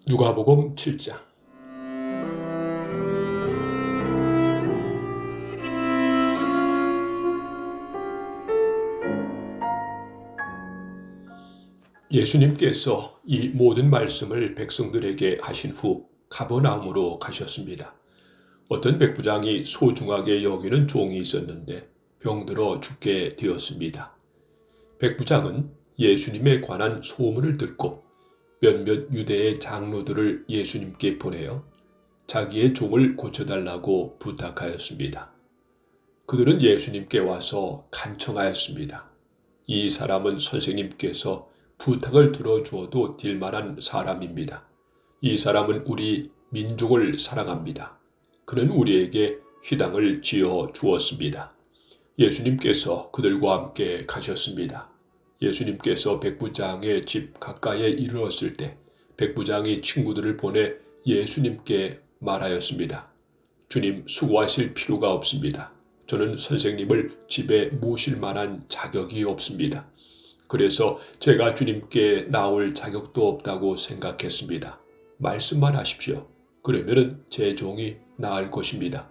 누가복음 7장. 예수님께서 이 모든 말씀을 백성들에게 하신 후 가버나움으로 가셨습니다. 어떤 백부장이 소중하게 여기는 종이 있었는데 병들어 죽게 되었습니다. 백부장은 예수님에 관한 소문을 듣고 몇몇 유대의 장로들을 예수님께 보내어 자기의 종을 고쳐달라고 부탁하였습니다. 그들은 예수님께 와서 간청하였습니다. 이 사람은 선생님께서 부탁을 들어주어도 될 만한 사람입니다. 이 사람은 우리 민족을 사랑합니다. 그는 우리에게 휘당을 지어 주었습니다. 예수님께서 그들과 함께 가셨습니다. 예수님께서 백부장의 집 가까이에 이르렀을 때 백부장이 친구들을 보내 예수님께 말하였습니다. 주님, 수고하실 필요가 없습니다. 저는 선생님을 집에 모실 만한 자격이 없습니다. 그래서 제가 주님께 나올 자격도 없다고 생각했습니다. 말씀만 하십시오. 그러면 제 종이 나을 것입니다.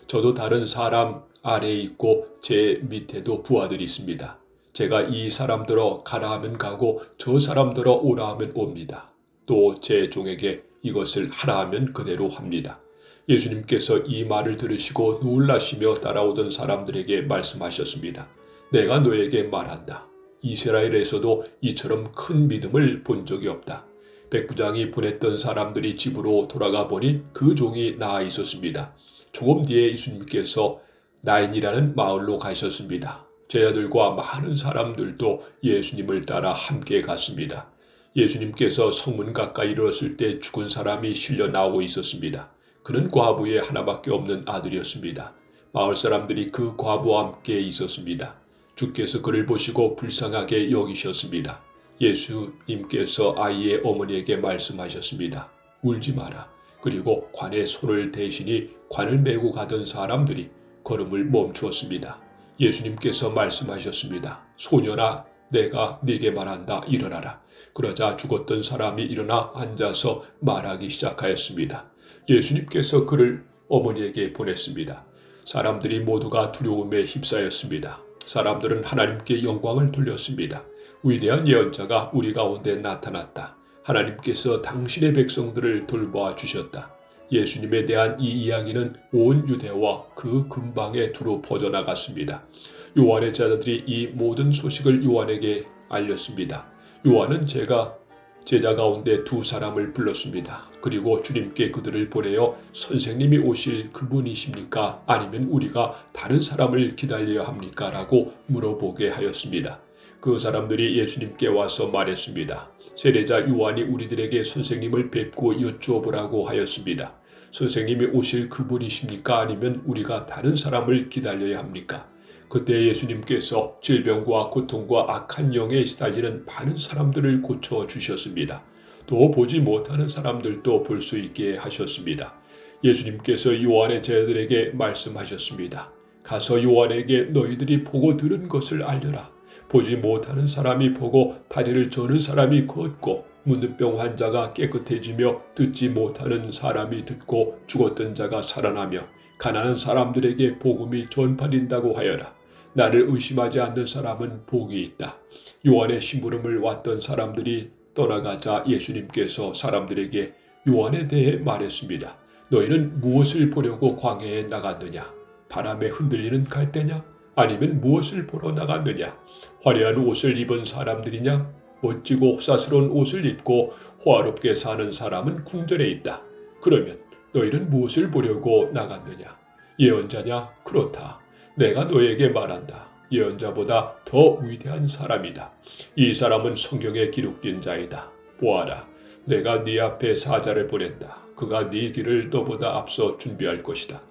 저도 다른 사람 아래에 있고 제 밑에도 부하들이 있습니다. 제가 이 사람들어 가라 하면 가고 저 사람들어 오라 하면 옵니다. 또 제 종에게 이것을 하라 하면 그대로 합니다. 예수님께서 이 말을 들으시고 놀라시며 따라오던 사람들에게 말씀하셨습니다. 내가 너에게 말한다. 이스라엘에서도 이처럼 큰 믿음을 본 적이 없다. 백부장이 보냈던 사람들이 집으로 돌아가 보니 그 종이 나아 있었습니다. 조금 뒤에 예수님께서 나인이라는 마을로 가셨습니다. 제자들과 많은 사람들도 예수님을 따라 함께 갔습니다. 예수님께서 성문 가까이 이르렀을 때 죽은 사람이 실려 나오고 있었습니다. 그는 과부의 하나밖에 없는 아들이었습니다. 마을 사람들이 그 과부와 함께 있었습니다. 주께서 그를 보시고 불쌍하게 여기셨습니다. 예수님께서 아이의 어머니에게 말씀하셨습니다. 울지 마라. 그리고 관에 손을 대시니 관을 메고 가던 사람들이 걸음을 멈추었습니다. 예수님께서 말씀하셨습니다. 소년아, 내가 네게 말한다. 일어나라. 그러자 죽었던 사람이 일어나 앉아서 말하기 시작하였습니다. 예수님께서 그를 어머니에게 보냈습니다. 사람들이 모두가 두려움에 휩싸였습니다. 사람들은 하나님께 영광을 돌렸습니다. 위대한 예언자가 우리 가운데 나타났다. 하나님께서 당신의 백성들을 돌보아 주셨다. 예수님에 대한 이 이야기는 온 유대와 그 근방에 두루 퍼져나갔습니다. 요한의 제자들이 이 모든 소식을 요한에게 알렸습니다. 요한은 제자 가운데 두 사람을 불렀습니다. 그리고 주님께 그들을 보내어 선생님이 오실 그분이십니까? 아니면 우리가 다른 사람을 기다려야 합니까? 라고 물어보게 하였습니다. 그 사람들이 예수님께 와서 말했습니다. 세례자 요한이 우리들에게 선생님을 뵙고 여쭈어보라고 하였습니다. 선생님이 오실 그분이십니까? 아니면 우리가 다른 사람을 기다려야 합니까? 그때 예수님께서 질병과 고통과 악한 영에 시달리는 많은 사람들을 고쳐주셨습니다. 또 보지 못하는 사람들도 볼 수 있게 하셨습니다. 예수님께서 요한의 제자들에게 말씀하셨습니다. 가서 요한에게 너희들이 보고 들은 것을 알려라. 보지 못하는 사람이 보고 다리를 저는 사람이 걷고 문둥병 환자가 깨끗해지며 듣지 못하는 사람이 듣고 죽었던 자가 살아나며 가난한 사람들에게 복음이 전파된다고 하여라. 나를 의심하지 않는 사람은 복이 있다. 요한의 심부름을 왔던 사람들이 떠나가자 예수님께서 사람들에게 요한에 대해 말했습니다. 너희는 무엇을 보려고 광야에 나갔느냐? 바람에 흔들리는 갈대냐? 아니면 무엇을 보러 나갔느냐? 화려한 옷을 입은 사람들이냐? 멋지고 호사스러운 옷을 입고 호화롭게 사는 사람은 궁전에 있다. 그러면 너희는 무엇을 보려고 나갔느냐? 예언자냐? 그렇다. 내가 너에게 말한다. 예언자보다 더 위대한 사람이다. 이 사람은 성경에 기록된 자이다. 보아라, 내가 네 앞에 사자를 보낸다. 그가 네 길을 너보다 앞서 준비할 것이다.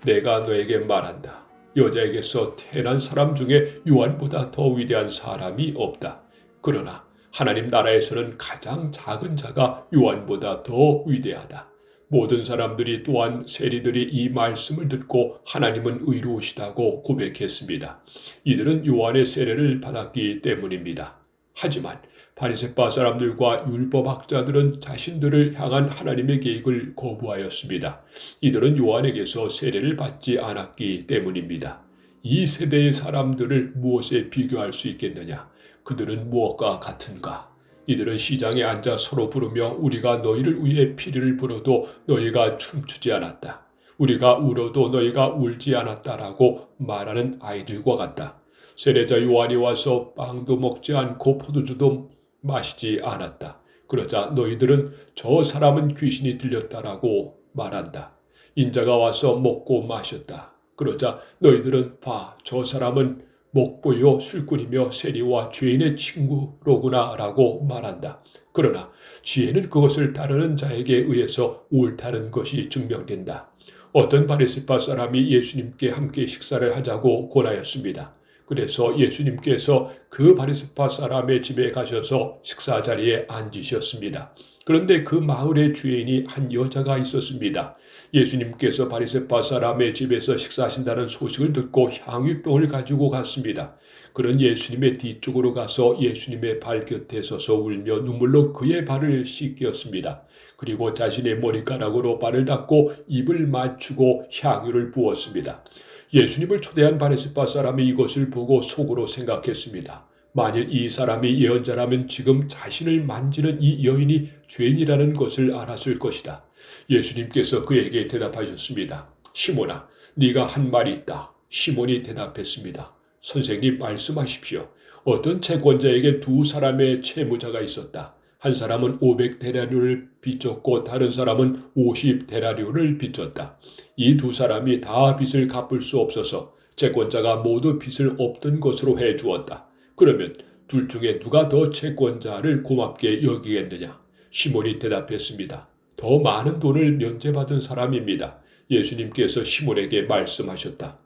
내가 너에게 말한다. 여자에게서 태어난 사람 중에 요한보다 더 위대한 사람이 없다. 그러나 하나님 나라에서는 가장 작은 자가 요한보다 더 위대하다. 모든 사람들이 또한 세리들이 이 말씀을 듣고 하나님은 의로우시다고 고백했습니다. 이들은 요한의 세례를 받았기 때문입니다. 하지만 바리새파 사람들과 율법학자들은 자신들을 향한 하나님의 계획을 거부하였습니다. 이들은 요한에게서 세례를 받지 않았기 때문입니다. 이 세대의 사람들을 무엇에 비교할 수 있겠느냐? 그들은 무엇과 같은가? 이들은 시장에 앉아 서로 부르며 우리가 너희를 위해 피리를 불어도 너희가 춤추지 않았다. 우리가 울어도 너희가 울지 않았다라고 말하는 아이들과 같다. 세례자 요한이 와서 빵도 먹지 않고 포도주도 마시지 않았다. 그러자 너희들은 저 사람은 귀신이 들렸다라고 말한다. 인자가 와서 먹고 마셨다. 그러자 너희들은 봐, 저 사람은 먹보요 술꾼이며 세리와 죄인의 친구로구나 라고 말한다. 그러나 지혜는 그것을 따르는 자에게 의해서 옳다는 것이 증명된다. 어떤 바리새파 사람이 예수님께 함께 식사를 하자고 권하였습니다. 그래서 예수님께서 그 바리새파 사람의 집에 가셔서 식사 자리에 앉으셨습니다. 그런데 그 마을에 주인이 한 여자가 있었습니다. 예수님께서 바리새파 사람의 집에서 식사하신다는 소식을 듣고 향유병을 가지고 갔습니다. 그는 예수님의 뒤쪽으로 가서 예수님의 발 곁에 서서 울며 눈물로 그의 발을 씻겼습니다. 그리고 자신의 머리카락으로 발을 닦고 입을 맞추고 향유를 부었습니다. 예수님을 초대한 바리새파 사람이 이것을 보고 속으로 생각했습니다. 만일 이 사람이 예언자라면 지금 자신을 만지는 이 여인이 죄인이라는 것을 알았을 것이다. 예수님께서 그에게 대답하셨습니다. 시몬아, 네가 한 말이 있다. 시몬이 대답했습니다. 선생님 말씀하십시오. 어떤 채권자에게 두 사람의 채무자가 있었다. 한 사람은 500데나리온을 빚졌고 다른 사람은 50데나리온을 빚졌다. 이 두 사람이 다 빚을 갚을 수 없어서 채권자가 모두 빚을 없던 것으로 해주었다. 그러면 둘 중에 누가 더 채권자를 고맙게 여기겠느냐? 시몬이 대답했습니다. 더 많은 돈을 면제받은 사람입니다. 예수님께서 시몬에게 말씀하셨다.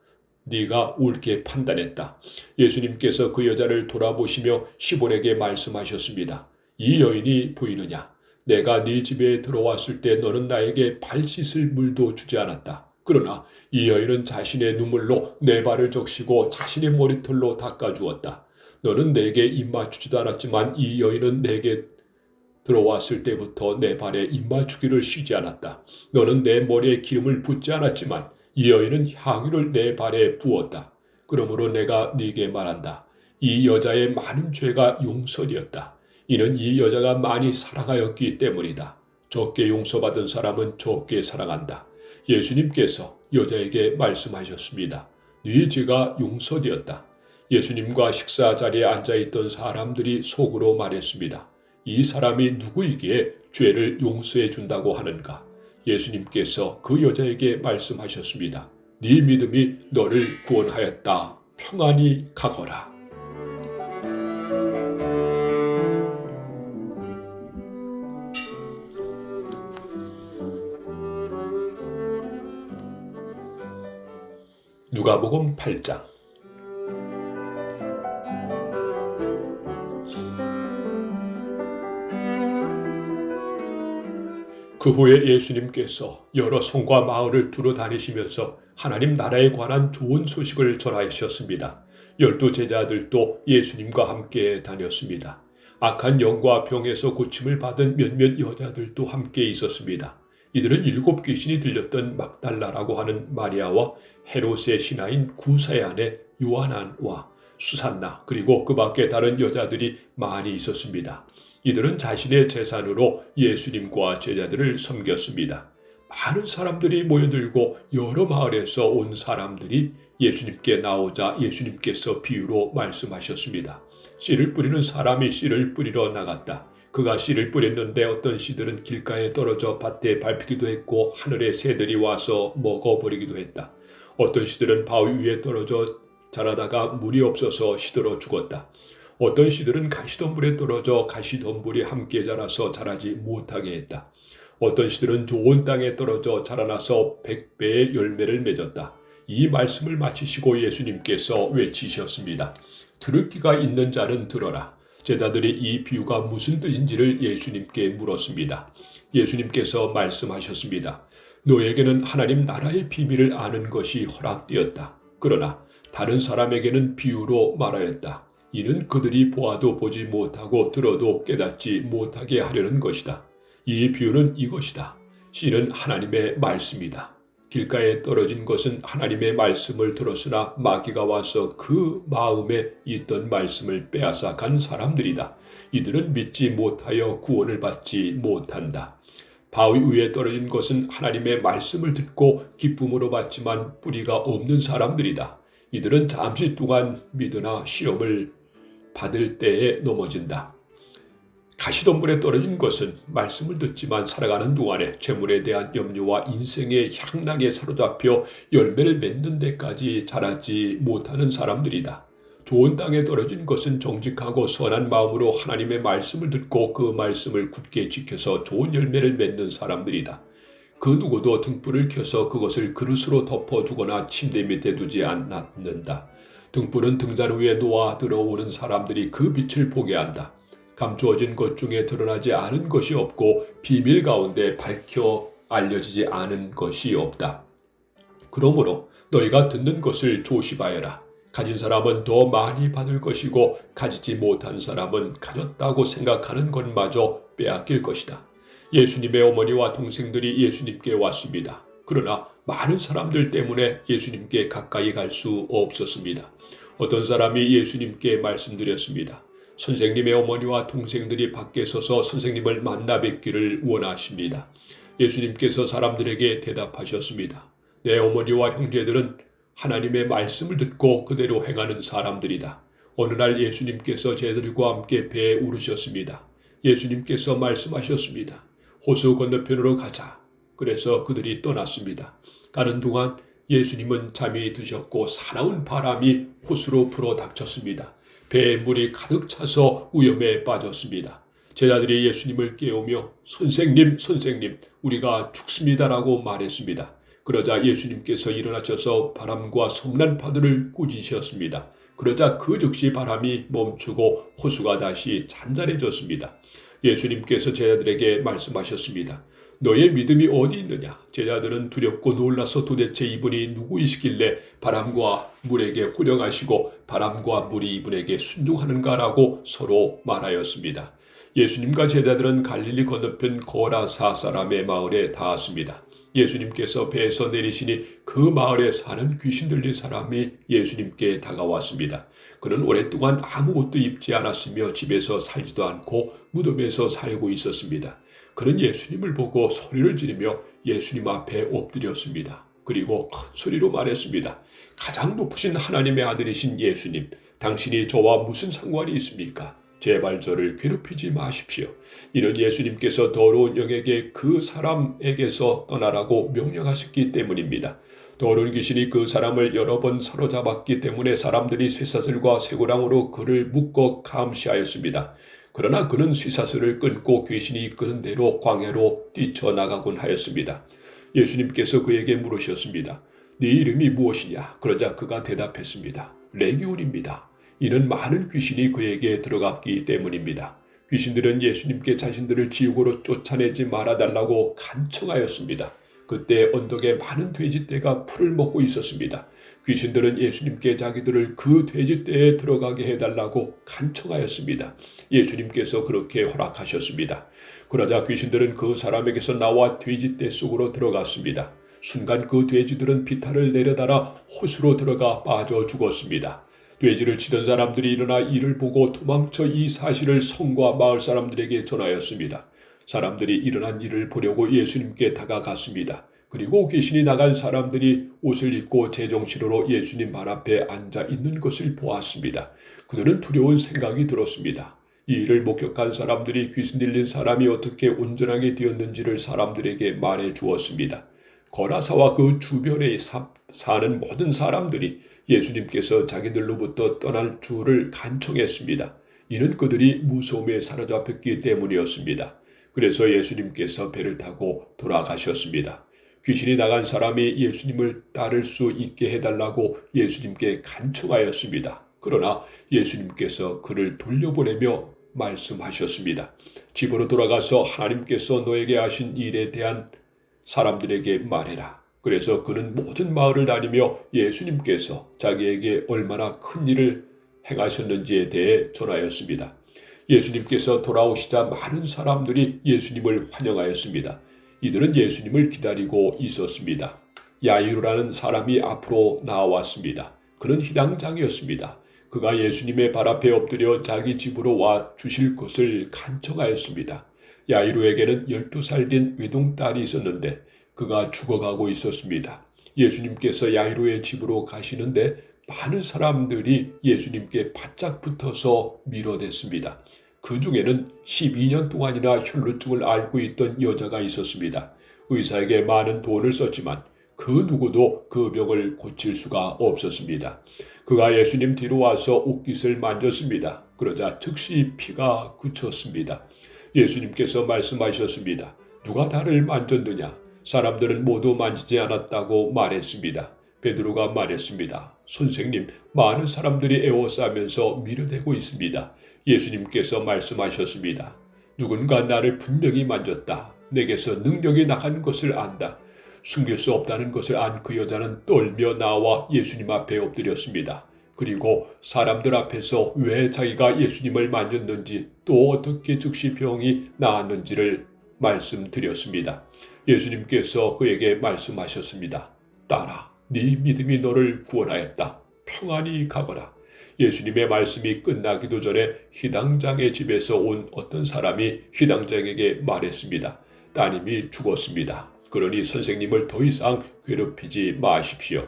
네가 옳게 판단했다. 예수님께서 그 여자를 돌아보시며 시몬에게 말씀하셨습니다. 이 여인이 보이느냐? 내가 네 집에 들어왔을 때 너는 나에게 발 씻을 물도 주지 않았다. 그러나 이 여인은 자신의 눈물로 내 발을 적시고 자신의 머리털로 닦아주었다. 너는 내게 입맞추지도 않았지만 이 여인은 내게 들어왔을 때부터 내 발에 입맞추기를 쉬지 않았다. 너는 내 머리에 기름을 붓지 않았지만 이 여인은 향유를 내 발에 부었다. 그러므로 내가 네게 말한다. 이 여자의 많은 죄가 용서되었다. 이는 이 여자가 많이 사랑하였기 때문이다. 적게 용서받은 사람은 적게 사랑한다. 예수님께서 여자에게 말씀하셨습니다. 네 죄가 용서되었다. 예수님과 식사 자리에 앉아있던 사람들이 속으로 말했습니다. 이 사람이 누구이기에 죄를 용서해 준다고 하는가? 예수님께서 그 여자에게 말씀하셨습니다. 네 믿음이 너를 구원하였다. 평안히 가거라. 누가복음 8장. 그 후에 예수님께서 여러 성과 마을을 두루 다니시면서 하나님 나라에 관한 좋은 소식을 전하셨습니다. 12 제자들도 예수님과 함께 다녔습니다. 악한 영과 병에서 고침을 받은 몇몇 여자들도 함께 있었습니다. 이들은 7 귀신이 들렸던 막달라라고 하는 마리아와 헤롯의 신하인 구사의 아내 요하나와 수산나 그리고 그 밖에 다른 여자들이 많이 있었습니다. 이들은 자신의 재산으로 예수님과 제자들을 섬겼습니다. 많은 사람들이 모여들고 여러 마을에서 온 사람들이 예수님께 나오자 예수님께서 비유로 말씀하셨습니다. 씨를 뿌리는 사람이 씨를 뿌리러 나갔다. 그가 씨를 뿌렸는데 어떤 씨들은 길가에 떨어져 밭에 밟히기도 했고 하늘의 새들이 와서 먹어버리기도 했다. 어떤 씨들은 바위 위에 떨어져 자라다가 물이 없어서 시들어 죽었다. 어떤 씨들은 가시덤불에 떨어져 가시덤불이 함께 자라서 자라지 못하게 했다. 어떤 씨들은 좋은 땅에 떨어져 자라나서 100배의 열매를 맺었다. 이 말씀을 마치시고 예수님께서 외치셨습니다. 들을 귀가 있는 자는 들어라. 제자들이 이 비유가 무슨 뜻인지를 예수님께 물었습니다. 예수님께서 말씀하셨습니다. 너에게는 하나님 나라의 비밀을 아는 것이 허락되었다. 그러나 다른 사람에게는 비유로 말하였다. 이는 그들이 보아도 보지 못하고 들어도 깨닫지 못하게 하려는 것이다. 이 비유는 이것이다. 씨는 하나님의 말씀이다. 길가에 떨어진 것은 하나님의 말씀을 들었으나 마귀가 와서 그 마음에 있던 말씀을 빼앗아 간 사람들이다. 이들은 믿지 못하여 구원을 받지 못한다. 바위 위에 떨어진 것은 하나님의 말씀을 듣고 기쁨으로 받지만 뿌리가 없는 사람들이다. 이들은 잠시 동안 믿으나 시험을 받을 때에 넘어진다. 가시덤불에 떨어진 것은 말씀을 듣지만 살아가는 동안에 재물에 대한 염려와 인생의 향락에 사로잡혀 열매를 맺는 데까지 자라지 못하는 사람들이다. 좋은 땅에 떨어진 것은 정직하고 선한 마음으로 하나님의 말씀을 듣고 그 말씀을 굳게 지켜서 좋은 열매를 맺는 사람들이다. 그 누구도 등불을 켜서 그것을 그릇으로 덮어두거나 침대 밑에 두지 않는다. 등불은 등잔 위에 놓아 들어오는 사람들이 그 빛을 보게 한다. 감추어진 것 중에 드러나지 않은 것이 없고 비밀 가운데 밝혀 알려지지 않은 것이 없다. 그러므로 너희가 듣는 것을 조심하여라. 가진 사람은 더 많이 받을 것이고 가지지 못한 사람은 가졌다고 생각하는 것마저 빼앗길 것이다. 예수님의 어머니와 동생들이 예수님께 왔습니다. 그러나 많은 사람들 때문에 예수님께 가까이 갈 수 없었습니다. 어떤 사람이 예수님께 말씀드렸습니다. 선생님의 어머니와 동생들이 밖에 서서 선생님을 만나 뵙기를 원하십니다. 예수님께서 사람들에게 대답하셨습니다. 내 어머니와 형제들은 하나님의 말씀을 듣고 그대로 행하는 사람들이다. 어느 날 예수님께서 제자들과 함께 배에 오르셨습니다. 예수님께서 말씀하셨습니다. 호수 건너편으로 가자. 그래서 그들이 떠났습니다. 가는 동안 예수님은 잠이 드셨고 사나운 바람이 호수로 불어 닥쳤습니다. 배에 물이 가득 차서 위험에 빠졌습니다. 제자들이 예수님을 깨우며 선생님, 선생님, 우리가 죽습니다라고 말했습니다. 그러자 예수님께서 일어나셔서 바람과 성난 파도를 꾸짖으셨습니다. 그러자 그 즉시 바람이 멈추고 호수가 다시 잔잔해졌습니다. 예수님께서 제자들에게 말씀하셨습니다. 너의 믿음이 어디 있느냐? 제자들은 두렵고 놀라서 도대체 이분이 누구이시길래 바람과 물에게 호령하시고 바람과 물이 이분에게 순종하는가라고 서로 말하였습니다. 예수님과 제자들은 갈릴리 건너편 거라사 사람의 마을에 닿았습니다. 예수님께서 배에서 내리시니 그 마을에 사는 귀신 들린 사람이 예수님께 다가왔습니다. 그는 오랫동안 아무 옷도 입지 않았으며 집에서 살지도 않고 무덤에서 살고 있었습니다. 그는 예수님을 보고 소리를 지르며 예수님 앞에 엎드렸습니다. 그리고 큰 소리로 말했습니다. 가장 높으신 하나님의 아들이신 예수님, 당신이 저와 무슨 상관이 있습니까? 제발 저를 괴롭히지 마십시오. 이는 예수님께서 더러운 영에게 그 사람에게서 떠나라고 명령하셨기 때문입니다. 더러운 귀신이 그 사람을 여러 번 사로잡았기 때문에 사람들이 쇠사슬과 쇠고랑으로 그를 묶어 감시하였습니다. 그러나 그는 쇠사슬을 끊고 귀신이 이끄는 대로 광야로 뛰쳐나가곤 하였습니다. 예수님께서 그에게 물으셨습니다. 네 이름이 무엇이냐? 그러자 그가 대답했습니다. 레기온입니다. 이는 많은 귀신이 그에게 들어갔기 때문입니다. 귀신들은 예수님께 자신들을 지옥으로 쫓아내지 말아달라고 간청하였습니다. 그때 언덕에 많은 돼지떼가 풀을 먹고 있었습니다. 귀신들은 예수님께 자기들을 그 돼지떼에 들어가게 해달라고 간청하였습니다. 예수님께서 그렇게 허락하셨습니다. 그러자 귀신들은 그 사람에게서 나와 돼지떼 속으로 들어갔습니다. 순간 그 돼지들은 비탈을 내려달아 호수로 들어가 빠져 죽었습니다. 돼지를 치던 사람들이 일어나 이를 보고 도망쳐 이 사실을 성과 마을 사람들에게 전하였습니다. 사람들이 일어난 일을 보려고 예수님께 다가갔습니다. 그리고 귀신이 나간 사람들이 옷을 입고 제정신으로 예수님 발 앞에 앉아 있는 것을 보았습니다. 그들은 두려운 생각이 들었습니다. 이 일을 목격한 사람들이 귀신 들린 사람이 어떻게 온전하게 되었는지를 사람들에게 말해 주었습니다. 거라사와 그 주변에 사는 모든 사람들이 예수님께서 자기들로부터 떠날 주를 간청했습니다. 이는 그들이 무서움에 사로잡혔기 때문이었습니다. 그래서 예수님께서 배를 타고 돌아가셨습니다. 귀신이 나간 사람이 예수님을 따를 수 있게 해달라고 예수님께 간청하였습니다. 그러나 예수님께서 그를 돌려보내며 말씀하셨습니다. 집으로 돌아가서 하나님께서 너에게 하신 일에 대한 사람들에게 말해라. 그래서 그는 모든 마을을 다니며 예수님께서 자기에게 얼마나 큰 일을 행하셨는지에 대해 전하였습니다. 예수님께서 돌아오시자 많은 사람들이 예수님을 환영하였습니다. 이들은 예수님을 기다리고 있었습니다. 야이로라는 사람이 앞으로 나왔습니다. 그는 희당장이었습니다. 그가 예수님의 발 앞에 엎드려 자기 집으로 와 주실 것을 간청하였습니다. 야이로에게는 12살 된 외동딸이 있었는데 그가 죽어가고 있었습니다. 예수님께서 야이로의 집으로 가시는데 많은 사람들이 예수님께 바짝 붙어서 밀어댔습니다. 그 중에는 12년 동안이나 혈루증을 앓고 있던 여자가 있었습니다. 의사에게 많은 돈을 썼지만 그 누구도 그 병을 고칠 수가 없었습니다. 그가 예수님 뒤로 와서 옷깃을 만졌습니다. 그러자 즉시 피가 그쳤습니다. 예수님께서 말씀하셨습니다. 누가 나를 만졌느냐? 사람들은 모두 만지지 않았다고 말했습니다. 베드로가 말했습니다. 선생님, 많은 사람들이 에워싸면서 밀어대고 있습니다. 예수님께서 말씀하셨습니다. 누군가 나를 분명히 만졌다. 내게서 능력이 나간 것을 안다. 숨길 수 없다는 것을 안 그 여자는 떨며 나와 예수님 앞에 엎드렸습니다. 그리고 사람들 앞에서 왜 자기가 예수님을 만졌는지 또 어떻게 즉시 병이 나았는지를 말씀드렸습니다. 예수님께서 그에게 말씀하셨습니다. 딸아, 네 믿음이 너를 구원하였다. 평안히 가거라. 예수님의 말씀이 끝나기도 전에 희당장의 집에서 온 어떤 사람이 희당장에게 말했습니다. 따님이 죽었습니다. 그러니 선생님을 더 이상 괴롭히지 마십시오.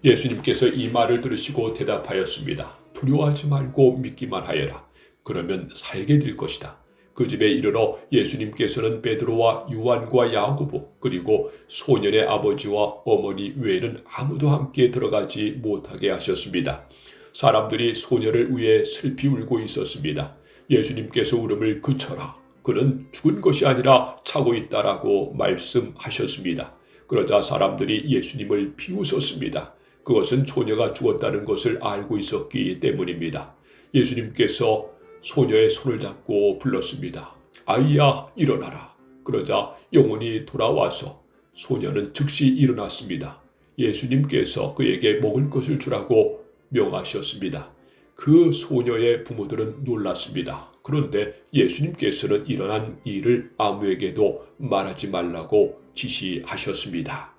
예수님께서 이 말을 들으시고 대답하였습니다. 두려워하지 말고 믿기만 하여라. 그러면 살게 될 것이다. 그 집에 이르러 예수님께서는 베드로와 요한과 야고보 그리고 소년의 아버지와 어머니 외에는 아무도 함께 들어가지 못하게 하셨습니다. 사람들이 소년을 위해 슬피 울고 있었습니다. 예수님께서 울음을 그쳐라. 그는 죽은 것이 아니라 자고 있다라고 말씀하셨습니다. 그러자 사람들이 예수님을 비웃었습니다. 그것은 소녀가 죽었다는 것을 알고 있었기 때문입니다. 예수님께서 소녀의 손을 잡고 불렀습니다. 아이야, 일어나라. 그러자 영혼이 돌아와서 소녀는 즉시 일어났습니다. 예수님께서 그에게 먹을 것을 주라고 명하셨습니다. 그 소녀의 부모들은 놀랐습니다. 그런데 예수님께서는 일어난 일을 아무에게도 말하지 말라고 지시하셨습니다.